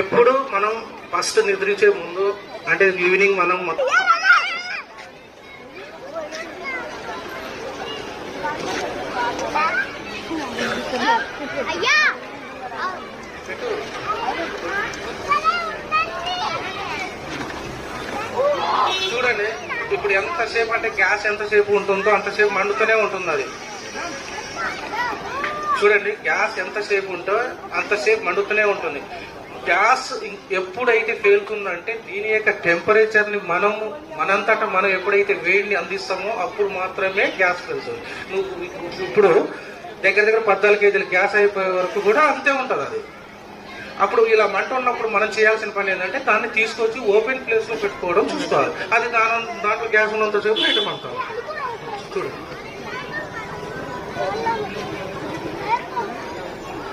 ఎప్పుడు మనం ఫస్ట్ నిద్రించే ముందు అంటే ఈవినింగ్ మనం చూడండి ఇప్పుడు ఎంతసేపు అంటే గ్యాస్ ఎంతసేపు ఉంటుందో అంతసేపు మండుతూనే ఉంటుంది అది. చూడండి గ్యాస్ ఎంతసేపు ఉంటో అంతసేపు మండుతూనే ఉంటుంది. గ్యాస్ ఎప్పుడైతే పేలుతుందంటే దీని యొక్క టెంపరేచర్ ని మనంతటా మనం ఎప్పుడైతే వేడిని అందిస్తామో అప్పుడు మాత్రమే గ్యాస్ పేలుతుంది. ఇప్పుడు దగ్గర 14 కేజీల గ్యాస్ అయిపోయే వరకు కూడా అంతే ఉంటుంది అది. అప్పుడు ఇలా మంట ఉన్నప్పుడు మనం చేయాల్సిన పని ఏంటంటే దాన్ని తీసుకొచ్చి ఓపెన్ ప్లేస్ లో పెట్టుకోవడం చూసుకోవాలి. అది దాంట్లో గ్యాస్ ఉన్నంత సేపు బయట మంట చూడండి.